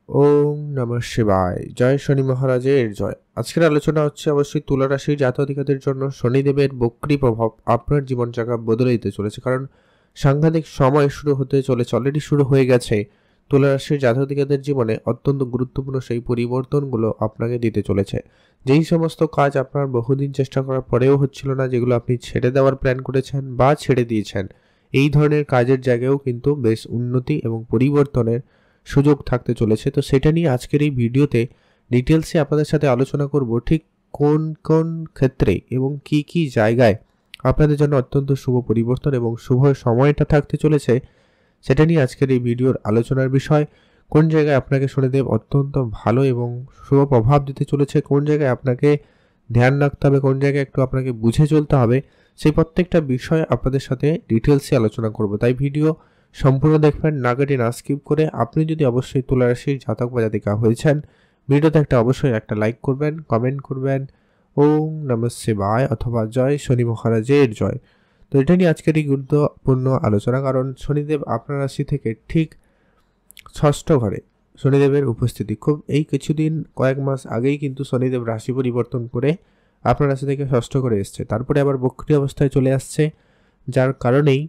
ওম নমঃ শিবায়। জয় শনি মহারাজের জয়। আজকের আলোচনা হচ্ছে অবশ্যই তুলা রাশির জাতক-জাতিকাদের জন্য শনিদেবের বক্রী প্রভাব আপনার জীবনযাত্রা বদলে দিতে চলেছে। কারণ সাংঘাতিক সময় শুরু হতে চলেছে, অলরেডি শুরু হয়ে গেছে। তুলা রাশির জাতক-জাতিকাদের জীবনে অত্যন্ত গুরুত্বপূর্ণ সেই পরিবর্তনগুলো আপনাকে দিতে চলেছে। যেই সমস্ত কাজ আপনার বহুদিন চেষ্টা করার পরেও হচ্ছিল না, যেগুলো আপনি ছেড়ে দেওয়ার প্ল্যান করেছেন বা ছেড়ে দিয়েছেন, এই ধরনের কাজের জায়গায়ও কিন্তু বেশ উন্নতি এবং পরিবর্তনের সুযোগ থাকতে চলেছে। তো সেটা নিয়ে আজকের এই ভিডিওতে ডিটেলসে আপনাদের সাথে আলোচনা করব, ঠিক কোন কোন ক্ষেত্রে এবং কি কি জায়গায় আপনাদের জন্য অত্যন্ত শুভ পরিবর্তন এবং শুভ সময়টা থাকতে চলেছে, সেটা নিয়ে আজকের এই ভিডিওর আলোচনার বিষয়। কোন জায়গায় আপনাকে শনিদেব অত্যন্ত ভালো এবং শুভ প্রভাব দিতে চলেছে, কোন জায়গায় আপনাকে ধ্যান রাখতে হবে, কোন জায়গায় একটু আপনাকে বুঝে চলতে হবে, সেই প্রত্যেকটা বিষয় আপনাদের সাথে ডিটেলসে আলোচনা করব। তাই ভিডিও সম্পূর্ণ দেখবেন, না কেটে না স্কিপ করে। আপনি যদি অবশ্যই তুলা রাশির জাতক বা জাতিকা হয়েছেন, ভিডিওতে অবশ্যই একটা লাইক করবেন, কমেন্ট করবেন ওম নমঃ শিবায় অথবা জয় শনি মহারাজের জয়। তো এটা নিয়ে আজকের এই গুরুত্বপূর্ণ আলোচনা, কারণ শনিদেব আপনার রাশি থেকে ঠিক ষষ্ঠ ঘরে শনিদেবের উপস্থিতি খুব এই কিছুদিন কয়েক মাস আগেই কিন্তু শনিদেব রাশি পরিবর্তন করে আপনার রাশি থেকে ষষ্ঠ ঘরে এসছে, তারপরে আবার বক্রী অবস্থায় চলে আসছে, যার কারণেই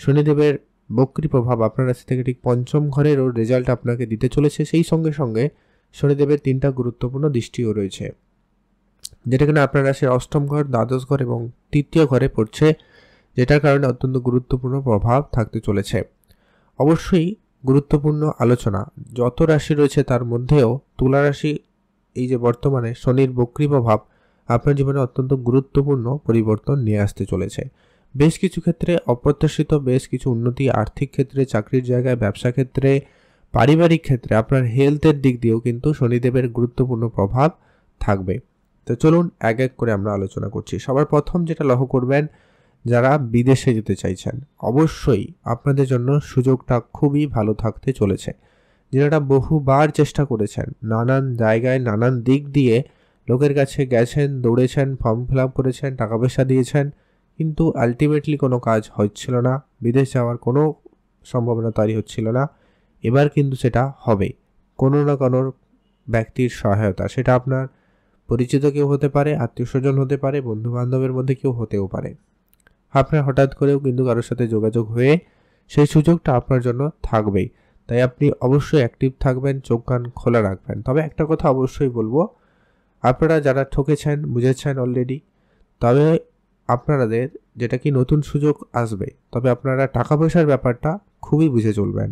শনিদেবের বক্রী প্রভাব আপনার রাশি থেকে ঠিক পঞ্চম ঘরেরও রেজাল্ট আপনাকে দিতে চলেছে। সেই সঙ্গে সঙ্গে শনিদেবের তিনটা গুরুত্বপূর্ণ দৃষ্টিও রয়েছে, যেটা কিনা আপনার রাশির অষ্টম ঘর, দ্বাদশ ঘর এবং তৃতীয় ঘরে পড়ছে, যেটার কারণে অত্যন্ত গুরুত্বপূর্ণ প্রভাব থাকতে চলেছে। অবশ্যই গুরুত্বপূর্ণ আলোচনা। যত রাশি রয়েছে তার মধ্যেও তুলা রাশি, এই যে বর্তমানে শনির বক্রী প্রভাব আপনার জীবনে অত্যন্ত গুরুত্বপূর্ণ পরিবর্তন নিয়ে আসতে চলেছে। বেশ কিছু ক্ষেত্রে অপ্রত্যাশিত বেশ কিছু উন্নতি, আর্থিক ক্ষেত্রে, চাকরির জায়গায়, ব্যবসা ক্ষেত্রে, পারিবারিক ক্ষেত্রে, আপনার হেলথের দিক দিয়েও কিন্তু শনিদেবের গুরুত্বপূর্ণ প্রভাব থাকবে। তো চলুন এক এক করে আমরা আলোচনা করছি। সবার প্রথম যেটা লক্ষ্য করবেন, যারা বিদেশে যেতে চাইছেন, অবশ্যই আপনাদের জন্য সুযোগটা খুবই ভালো থাকতে চলেছে। যেটা বহুবার চেষ্টা করেছেন, নানান জায়গায় নানান দিক দিয়ে লোকের কাছে গেছেন, দৌড়েছেন, ফর্ম ফিল আপ করেছেন, টাকা পয়সা দিয়েছেন, কিন্তু আলটিমেটলি কোনো কাজ হচ্ছিল না, বিদেশ যাওয়ার কোনো সম্ভাবনা তৈরি হচ্ছিল না। এবার কিন্তু সেটা হবে, কোনো না কোনো ব্যক্তির সহায়তা। সেটা আপনার পরিচিত কেউ হতে পারে, আত্মীয় স্বজন হতে পারে, বন্ধু বান্ধবের মধ্যে কেউ হতেও পারে। আপনার হঠাৎ করেও কিন্তু কারোর সাথে যোগাযোগ হয়ে সেই সুযোগটা আপনার জন্য থাকবেই। তাই আপনি অবশ্যই অ্যাক্টিভ থাকবেন, চোখ কান খোলা রাখবেন। তবে একটা কথা অবশ্যই বলবো, আপনারা যারা ঠকেছেন, বুঝেছেন অলরেডি, তবে আপনাদের যেটা কি নতুন সুযোগ আসবে, তবে আপনারা টাকা পয়সার ব্যাপারটা খুবই বুঝে চলবেন।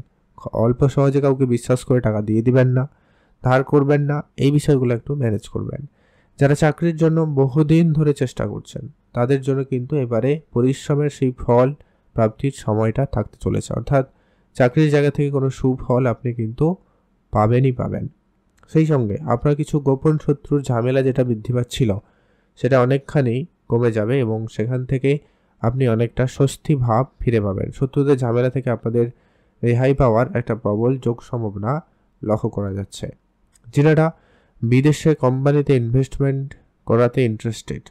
অল্প সহজে কাউকে বিশ্বাস করে টাকা দিয়ে দিবেন না, ধার করবেন না, এই বিষয়গুলো একটু ম্যানেজ করবেন। যারা চাকরির জন্য বহুদিন ধরে চেষ্টা করছেন, তাদের জন্য কিন্তু এবারে পরিশ্রমের সেই ফল প্রাপ্তির সময়টা থাকতে চলেছে। অর্থাৎ চাকরির জায়গা থেকে কোনো সুফল আপনি কিন্তু পাবেনই পাবেন। সেই সঙ্গে আপনার কিছু গোপন শত্রুর ঝামেলা যেটা বৃদ্ধি পাচ্ছিল, সেটা অনেকখানি কমে যাবে এবং সেখান থেকে আপনি অনেকটা স্বস্তি ভাব ফিরে পাবেন। শত্রুদের ঝামেলা থেকে আপনাদের রেহাই পাওয়ার একটা প্রবল যোগ সম্ভাবনা লক্ষ্য করা যাচ্ছে। যারা বিদেশে কোম্পানিতে ইনভেস্টমেন্ট করাতে ইন্টারেস্টেড,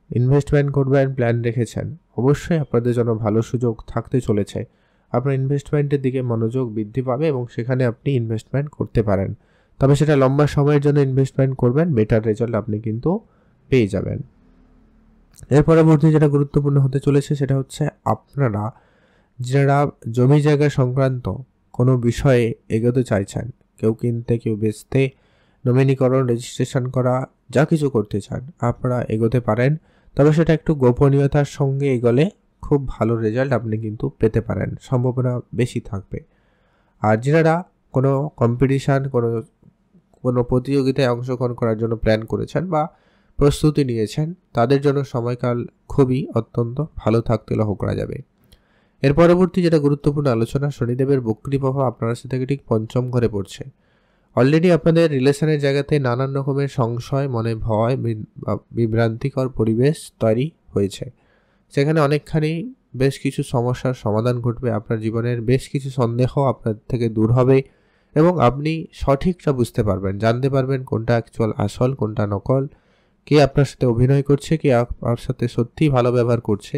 ইনভেস্টমেন্ট করবেন প্ল্যান রেখেছেন, অবশ্যই আপনাদের জন্য ভালো সুযোগ থাকতে চলেছে। আপনার ইনভেস্টমেন্টের দিকে মনোযোগ বৃদ্ধি পাবে এবং সেখানে আপনি ইনভেস্টমেন্ট করতে পারেন। তবে সেটা লম্বা সময়ের জন্য ইনভেস্টমেন্ট করবেন, বেটার রেজাল্ট আপনি কিন্তু পেয়ে যাবেন। এর পরবর্তী যেটা গুরুত্বপূর্ণ হতে চলেছে, সেটা হচ্ছে আপনারা যারা জমি জায়গা সংক্রান্ত কোনো বিষয়ে এগোতে চাইছেন, কেউ কিনতে, কেউ বেচতে, নমিনীকরণ, রেজিস্ট্রেশন করা, যা কিছু করতে চান, আপনারা এগোতে পারেন। তবে সেটা একটু গোপনীয়তার সঙ্গে এগোলে খুব ভালো রেজাল্ট আপনি কিন্তু পেতে পারেন, সম্ভাবনা বেশি থাকবে। আর যারা কোনো কম্পিটিশান, কোনো প্রতিযোগিতায় অংশগ্রহণ করার জন্য প্ল্যান করেছেন বা প্রস্তুতি নিয়েছেন, তাদের জন্য সময়কাল খুবই অত্যন্ত ভালো থাকতে লক্ষ্য করা যাবে। এর পরবর্তী যেটা গুরুত্বপূর্ণ আলোচনা, শনিদেবের বক্রী প্রভাব আপনার রাশি থেকে ঠিক পঞ্চম ঘরে পড়ছে। অলরেডি আপনাদের রিলেশনের জায়গাতে নানান রকমের সংশয়, মনে ভয়, বিভ্রান্তিকর পরিবেশ তৈরি হয়েছে। সেখানে অনেকখানি বেশ কিছু সমস্যার সমাধান ঘটবে। আপনার জীবনের বেশ কিছু সন্দেহ আপনার থেকে দূর হবে এবং আপনি সঠিকটা বুঝতে পারবেন, জানতে পারবেন কোনটা অ্যাকচুয়াল আসল, কোনটা নকল, কে আপনার সাথে অভিনয় করছে, কে আপনার সাথে সত্যিই ভালো ব্যবহার করছে,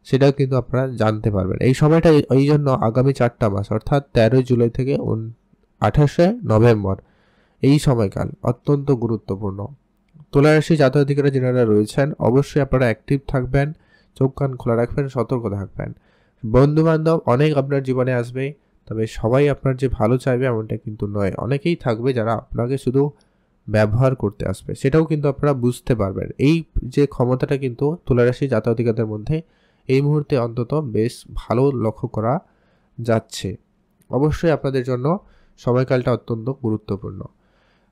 সেটাও কিন্তু আপনারা জানতে পারবেন। এই সময়টা এই জন্য আগামী 4টা মাস, অর্থাৎ 13 জুলাই থেকে 28শে নভেম্বর এই সময়কাল অত্যন্ত গুরুত্বপূর্ণ। তুলা রাশি জাতক-জাতিকারা যারা রয়েছেন অবশ্যই আপনারা অ্যাক্টিভ থাকবেন, চোখ কান খোলা রাখবেন, সতর্ক থাকবেন। বন্ধু-বান্ধব অনেক আপনার জীবনে আসবে, তবে সবাই আপনার যে ভালো চাইবে এমনটা কিন্তু নয়। অনেকেই থাকবে যারা আপনাকে শুধু ব্যবহার করতে আসবে, সেটাও কিন্তু আপনারা বুঝতে পারবেন। এই যে ক্ষমতাটা কিন্তু তুলা রাশি জাতক-জাতিকাদের মধ্যে এই মুহূর্তে অন্তত বেশ ভালো লক্ষ্য করা যাচ্ছে। অবশ্যই আপনাদের জন্য সময়কালটা অত্যন্ত গুরুত্বপূর্ণ।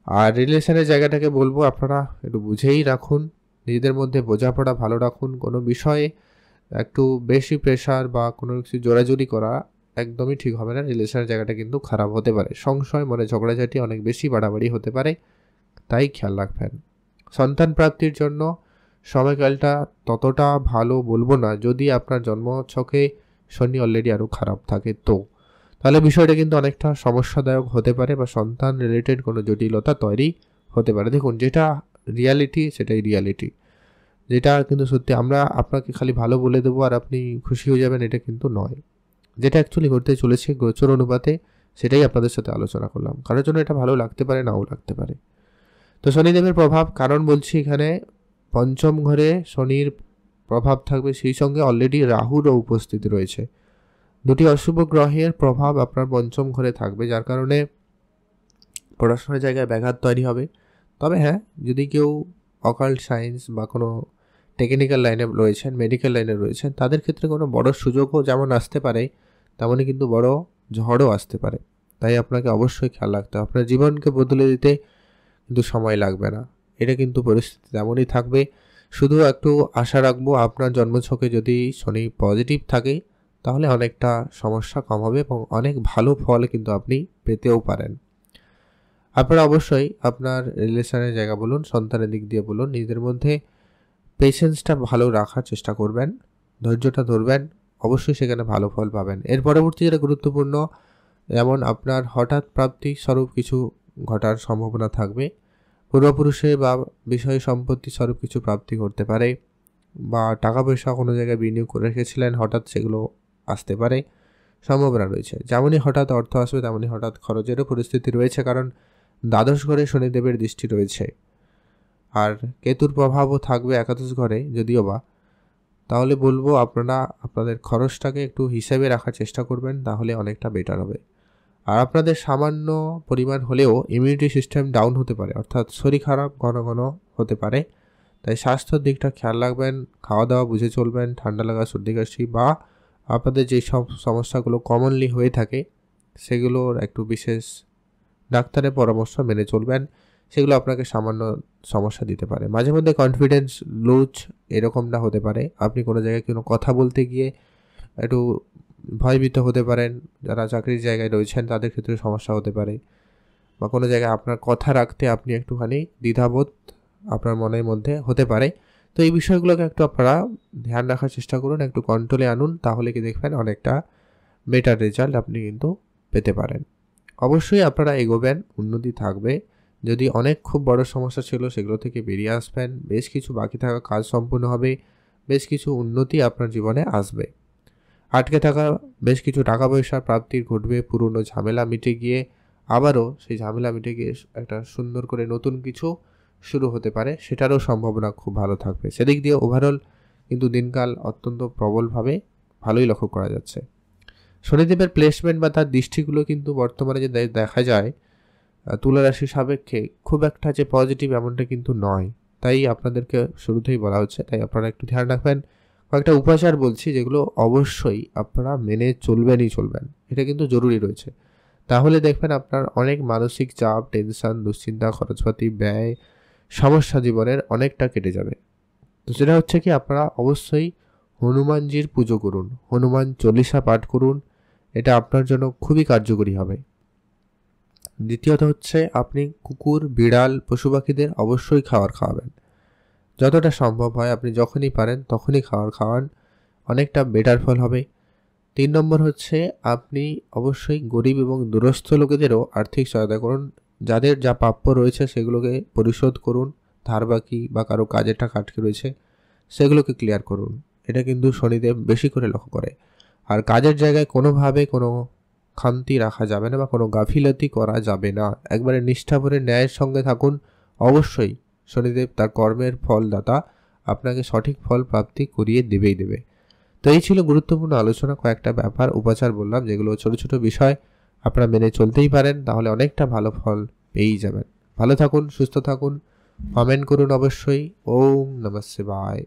আর রিলেশনের জায়গাটাকে বলবো আপনারা একটু বুঝেই রাখুন, নিজেদের মধ্যে বোঝাপড়া ভালো রাখুন। কোনো বিষয়ে একটু বেশি প্রেশার বা কোনো কিছু জোরাজুরি করা একদমই ঠিক হবে না। রিলেশনের জায়গাটা কিন্তু খারাপ হতে পারে, সংশয়, মনে ঝগড়াঝাটি অনেক বেশি বাড়াবাড়ি হতে পারে, তাই খেয়াল রাখবেন। সন্তান প্রাপ্তির জন্য সময়কালটা ততটা ভালো বলবো না, যদি আপনার জন্মছকে শনি অলরেডি আরও খারাপ থাকে তাহলে বিষয়টা কিন্তু অনেকটা সমস্যাদায়ক হতে পারে বা সন্তান রিলেটেড কোনো জটিলতা তৈরি হতে পারে। দেখুন, যেটা রিয়ালিটি সেটাই রিয়ালিটি, যেটা কিন্তু সত্যি আমরা আপনাকে খালি ভালো বলে দেবো আর আপনি খুশি হয়ে যাবেন, এটা কিন্তু নয়। যেটা অ্যাকচুয়ালি ঘটতে চলেছে গোচর অনুপাতে সেটাই আপনাদের সাথে আলোচনা করলাম। কারোর জন্য এটা ভালো লাগতে পারে, নাও লাগতে পারে। তো শনিদেবের প্রভাব কারণ বলছি, এখানে পঞ্চম ঘরে শনির প্রভাব থাকবে, সেই সঙ্গে অলরেডি রাহুরও উপস্থিতি রয়েছে। দুটি অশুভ গ্রহের প্রভাব আপনার পঞ্চম ঘরে থাকবে, যার কারণে পড়াশোনার জায়গায় ব্যাঘাত তৈরি হবে। তবে হ্যাঁ, যদি কেউ অকাল্ট সায়েন্স বা কোনো টেকনিক্যাল লাইনে রয়েছেন, মেডিকেল লাইনে রয়েছেন, তাদের ক্ষেত্রে কোনো বড় সুযোগও যেমন আসতে পারে, তেমনই কিন্তু বড় ঝড়ও আসতে পারে। তাই আপনাকে অবশ্যই খেয়াল রাখতে হবে। আপনার জীবনকে বদলে দিতে কিন্তু সময় লাগবে না, এটা কিন্তু পরিস্থিতি তেমনই থাকবে। শুধু একটু আশা রাখবো, আপনার জন্মছকে যদি শনি পজিটিভ থাকে তাহলে অনেকটা সমস্যা কম হবে এবং অনেক ভালো ফল কিন্তু আপনি পেতেও পারেন। আপনারা অবশ্যই আপনার রিলেশনের জায়গা বলুন, সন্তানের দিক দিয়ে বলুন, নিজেদের মধ্যে পেশেন্সটা ভালো রাখার চেষ্টা করবেন, ধৈর্যটা ধরবেন, অবশ্যই সেখানে ভালো ফল পাবেন। এর পরবর্তী যেটা গুরুত্বপূর্ণ, যেমন আপনার হঠাৎ প্রাপ্তি স্বরূপ কিছু ঘটার সম্ভাবনা থাকবে, পূর্বপুরুষে বা বিষয় সম্পত্তি স্বরূপ কিছু প্রাপ্তি করতে পারে, বা টাকা পয়সা কোনো জায়গায় বিনিয়োগ করে রেখেছিলেন হঠাৎ সেগুলো আসতে পারে, সম্ভাবনা রয়েছে। যেমনই হঠাৎ অর্থ আসবে তেমনই হঠাৎ খরচেরও পরিস্থিতি রয়েছে, কারণ দ্বাদশ ঘরে শনিদেবের দৃষ্টি রয়েছে আর কেতুর প্রভাবও থাকবে একাদশ ঘরে যদিও বা। তাহলে বলবো আপনারা আপনাদের খরচটাকে একটু হিসেবে রাখার চেষ্টা করবেন, তাহলে অনেকটা বেটার হবে। আর আপনাদের সামান্য পরিমাণ হলেও ইমিউনিটি সিস্টেম ডাউন হতে পারে, অর্থাৎ শরীর খারাপ ঘন ঘন হতে পারে। তাই স্বাস্থ্যের দিকটা খেয়াল রাখবেন, খাওয়া দাওয়া বুঝে চলবেন, ঠান্ডা লাগা, সর্দি কাশি বা আপনাদের যেই সব সমস্যাগুলো কমনলি হয়ে থাকে সেগুলোর একটু বিশেষ ডাক্তারের পরামর্শ মেনে চলবেন, সেগুলো আপনাকে সামান্য সমস্যা দিতে পারে। মাঝে মধ্যে কনফিডেন্স লুজ এরকমটা হতে পারে, আপনি কোনো জায়গায় কোনো কথা বলতে গিয়ে একটু ভয়ভীত হতে পারেন। যারা চাকরির জায়গায় রয়েছেন তাদের ক্ষেত্রে সমস্যা হতে পারে, বা কোনো জায়গায় আপনার কথা রাখতে আপনি একটুখানি দ্বিধাবোধ আপনার মনের মধ্যে হতে পারে। তো এই বিষয়গুলোকে একটু আপনারা ধ্যান রাখার চেষ্টা করুন, একটু কন্ট্রোলে আনুন, তাহলে কি দেখবেন অনেকটা বেটার রেজাল্ট আপনি কিন্তু পেতে পারেন। অবশ্যই আপনারা এগোবেন, উন্নতি থাকবে। যদি অনেক খুব বড় সমস্যা ছিল সেগুলো থেকে বেরিয়ে আসবেন, বেশ কিছু বাকি থাকা কাজ সম্পূর্ণ হবে, বেশ কিছু উন্নতি আপনার জীবনে আসবে। আটকে থাকা বেশ কিছু টাকা পয়সা প্রাপ্তির ঘটবে, পুরনো ঝামেলা মিটে গিয়ে আবারও সেই ঝামেলা মিটে গিয়ে একটা সুন্দর করে নতুন কিছু শুরু হতে পারে, সেটারও সম্ভাবনা খুব ভালো থাকবে। সেদিক দিয়ে ওভারঅল কিন্তু দিনকাল অত্যন্ত প্রবলভাবে ভালোই লক্ষ্য করা যাচ্ছে। শনিদেবের প্লেসমেন্ট বা তার দৃষ্টিগুলো কিন্তু বর্তমানে যে দেখা যায় তুলা রাশির সাপেক্ষে খুব একটা যে পজিটিভ এমনটা কিন্তু নয়, তাই আপনাদেরকে শুরুতেই বলা হচ্ছে, তাই আপনারা একটু ধ্যান রাখবেন। কয়েকটা উপাচার বলছি যেগুলো অবশ্যই আপনারা মেনে চলবেন, এটা কিন্তু জরুরি রয়েছে। তাহলে দেখবেন আপনার অনেক মানসিক চাপ, টেনশন, দুশ্চিন্তা, খরচপাতি, ব্যয়, সমস্যা জীবনের অনেকটা কেটে যাবে। তো সেটা হচ্ছে কি, আপনারা অবশ্যই হনুমানজির পুজো করুন, হনুমান চল্লিশা পাঠ করুন, এটা আপনার জন্য খুবই কার্যকরী হবে। দ্বিতীয়ত হচ্ছে, আপনি কুকুর, বিড়াল, পশু পাখিদের অবশ্যই খাওয়াবেন, যতটা সম্ভব হয় আপনি যখনই পারেন তখনই খাওয়ান, অনেকটা বেটার ফল হবে। 3 নম্বর হচ্ছে, আপনি অবশ্যই গরিব এবং দুরস্থ লোকেদেরও আর্থিক সহায়তা করুন, যাদের যা প্রাপ্য রয়েছে সেগুলোকে পরিশোধ করুন, ধার বাকি বা কারো কাজের টাকা আটকে রয়েছে সেগুলোকে ক্লিয়ার করুন। এটা কিন্তু শনিদেব বেশি করে লক্ষ্য করে। আর কাজের জায়গায় কোনোভাবে কোনো খামতি রাখা যাবে না বা কোনো গাফিলতি করা যাবে না। একবারে নিষ্ঠাভরে ন্যায়ের সঙ্গে থাকুন। অবশ্যই শনিদেব তার কর্মের ফলদাতা, আপনাকে সঠিক ফল প্রাপ্তি করিয়ে দেবেই দেবে। তো এই ছিল গুরুত্বপূর্ণ আলোচনা, কয়েকটা ব্যাপার উপাচার বললাম, যেগুলো ছোট ছোট বিষয় আপনারা মেনে চলতেই পারেন, তাহলে অনেকটা ভালো ফল পেয়েই যাবেন। ভালো থাকুন, সুস্থ থাকুন, কমেন্ট করুন অবশ্যই। ওম নমঃ শিবায়।